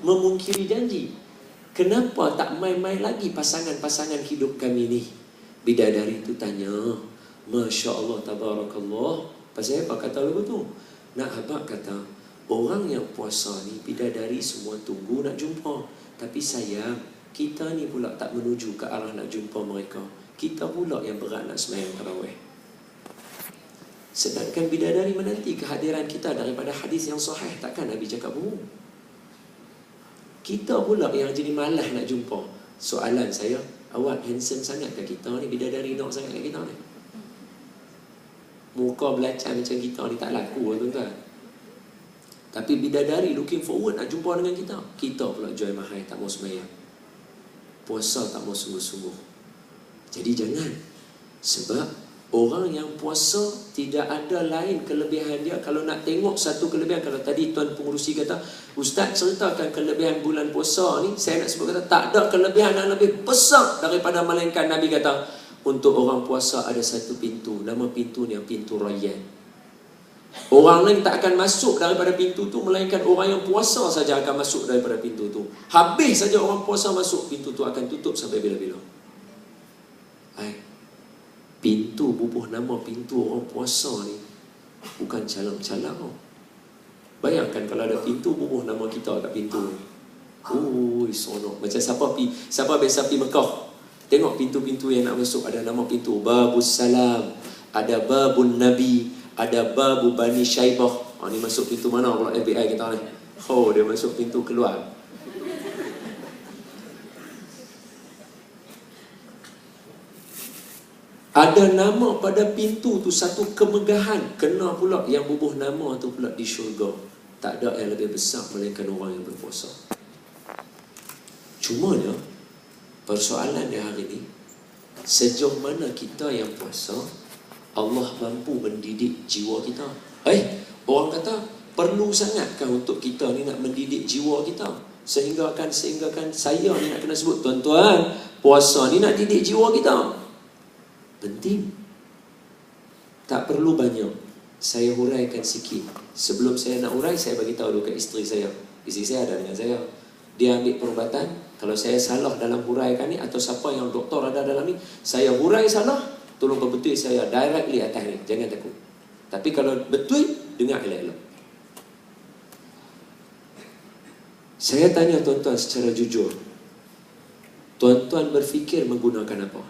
memungkiri janji. Kenapa tak main-main lagi pasangan-pasangan hidup kami ni? Bidadari itu tanya, Masya Allah, Tabarakallah. Pasal apa kata lagu tu? Nak habaq kata, orang yang puasa ni bidadari semua tunggu nak jumpa. Tapi sayang, kita ni pula tak menuju ke arah nak jumpa mereka. Kita pula yang berat nak sembahyang tarawih. Sedangkan bidadari menanti kehadiran kita daripada hadis yang sahih. Takkan Nabi cakap bohong. Kita pula yang jadi malas nak jumpa. Soalan saya, awak handsome sangat ke kita ni? Bidadari nak sangat ke kita ni? Muka belacan macam kita ni tak laku lah tuan-tuan. Tapi bidadari looking forward nak jumpa dengan kita. Kita pula joy mahal tak mau sembahyang. Puasa tak mau sungguh-sungguh. Jadi jangan. Sebab orang yang puasa tidak ada lain kelebihan dia. Kalau nak tengok satu kelebihan, kalau tadi tuan pengurusi kata, Ustaz ceritakan kelebihan bulan puasa ni, saya nak sebut kata tak ada kelebihan yang lebih besar daripada melainkan Nabi kata, untuk orang puasa ada satu pintu, nama pintu ni yang pintu Rayyan. Orang lain tak akan masuk daripada pintu tu, melainkan orang yang puasa saja akan masuk daripada pintu tu. Habis saja orang puasa masuk, pintu tu akan tutup sampai bila-bila. Pintu bubuh nama pintu orang puasa ni bukan calang-calang. Bayangkan kalau ada pintu bubuh nama kita kat pintu ni. Sonok. Macam siapa biasa pergi Mekah, tengok pintu-pintu yang nak masuk, ada nama pintu Babus Salam, ada Babun Nabi, ada Babu Bani Syaibah. Ni masuk pintu mana pula FBI kita ni? Dia masuk pintu keluar. Ada nama pada pintu tu, satu kemegahan. Kena pula yang bubuh nama tu pula di syurga. Tak ada yang lebih besar melainkan orang yang berpuasa. Cumanya persoalan dia hari ni, sejauh mana kita yang puasa Allah mampu mendidik jiwa kita. Orang kata perlu sangat kan untuk kita ni nak mendidik jiwa kita, sehingga kan saya ni nak kena sebut, tuan-tuan, puasa ni nak didik jiwa kita. Penting. Tak perlu banyak. Saya huraikan sikit. Sebelum saya nak hurai, saya bagi tahu dulu ke isteri saya. Isteri saya ada dengan saya. Dia ambil perubatan. Kalau saya salah dalam huraikan ni, atau siapa yang doktor ada dalam ni, saya hurai salah, tolong berbetul saya directly atas ni. Jangan takut. Tapi kalau betul, dengar elok-elok. Saya tanya tuan-tuan secara jujur, tuan-tuan berfikir menggunakan apa?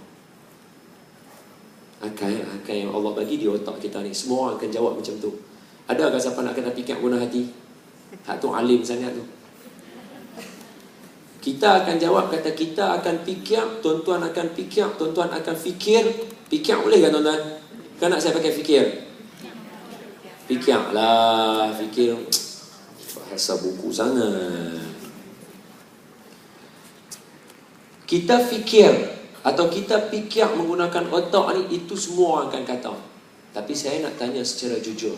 Akal yang Allah bagi di otak kita ni. Semua orang akan jawab macam tu. Ada ke siapa nak kena fikir guna hati? Hak tu alim sangat tu. Kita akan jawab, kata kita akan fikir, tuan-tuan akan fikir, tuan-tuan akan fikir. Fikir boleh kan tuan-tuan? Kan nak saya pakai fikir? Fikir lah, fikir bahasa buku sangat. Kita fikir atau kita fikir menggunakan otak ni, itu semua orang akan kata. Tapi saya nak tanya secara jujur.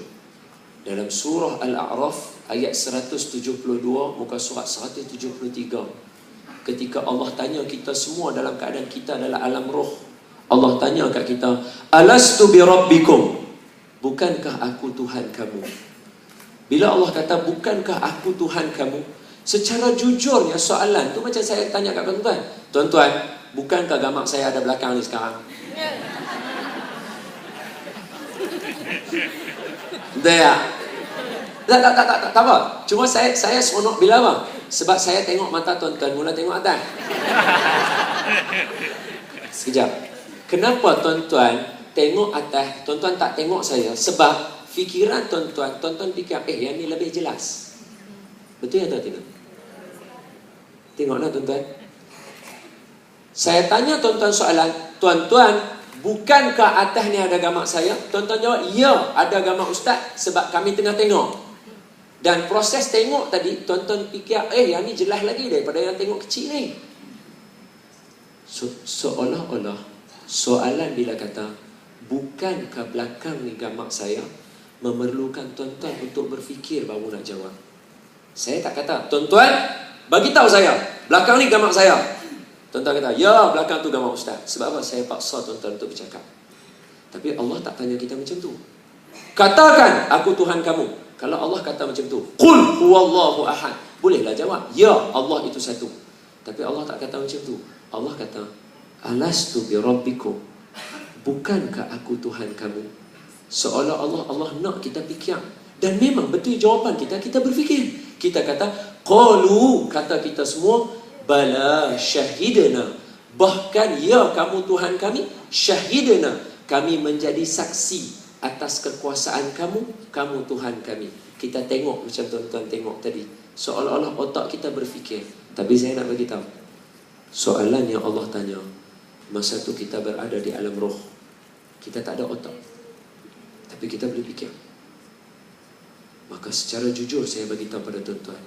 Dalam surah Al-A'raf ayat 172 muka surat 173, ketika Allah tanya kita semua dalam keadaan kita adalah alam roh, Allah tanya kat kita, Alastu bi rabbikum, bukankah aku Tuhan kamu? Bila Allah kata bukankah aku Tuhan kamu, secara jujurnya soalan tu macam saya tanya kat tuan-tuan, tuan-tuan, bukankah gamak saya ada belakang ni sekarang? Tak apa. Cuma saya seronok bila apa? Sebab saya tengok mata tuan-tuan mula tengok atas. Sekejap. Kenapa tuan-tuan tengok atas, tuan-tuan tak tengok saya? Sebab fikiran tuan-tuan fikir, yang ni lebih jelas. Betul atau tidak? Tengoklah tuan-tuan. Saya tanya tuan-tuan soalan, tuan-tuan, bukankah atas ni ada gamak saya? Tuan-tuan jawab, ya, ada gamak ustaz, sebab kami tengah tengok. Dan proses tengok tadi, tuan-tuan fikir, yang ni jelas lagi daripada yang tengok kecil ni. Seolah-olah soalan bila kata, bukankah belakang ni gamak saya, memerlukan tuan-tuan untuk berfikir baru nak jawab. Saya tak kata, tuan-tuan, bagi tahu saya, belakang ni gamak saya. Tuan-tuan kata, ya, belakang tu gambar ustaz. Sebab apa? Saya paksa tuan-tuan untuk bercakap. Tapi Allah tak tanya kita macam tu. Katakan, aku Tuhan kamu. Kalau Allah kata macam tu, Qul huwallahu ahad, bolehlah jawab, ya Allah itu satu. Tapi Allah tak kata macam tu. Allah kata, alastu bi rabbikum, bukankah aku Tuhan kamu? Seolah-olah Allah nak kita fikir. Dan memang betul jawapan kita, kita berfikir. Kita kata, qalu, kata kita semua, bala syahidna, bahkan ya kamu Tuhan kami, syahidna, kami menjadi saksi atas kekuasaan kamu, kamu Tuhan kami. Kita tengok macam tuan-tuan tengok tadi, seolah-olah otak kita berfikir. Tapi saya nak bagi tahu, soalan yang Allah tanya, masa tu kita berada di alam roh, kita tak ada otak, tapi kita boleh fikir. Maka secara jujur saya bagi tahu pada tuan-tuan,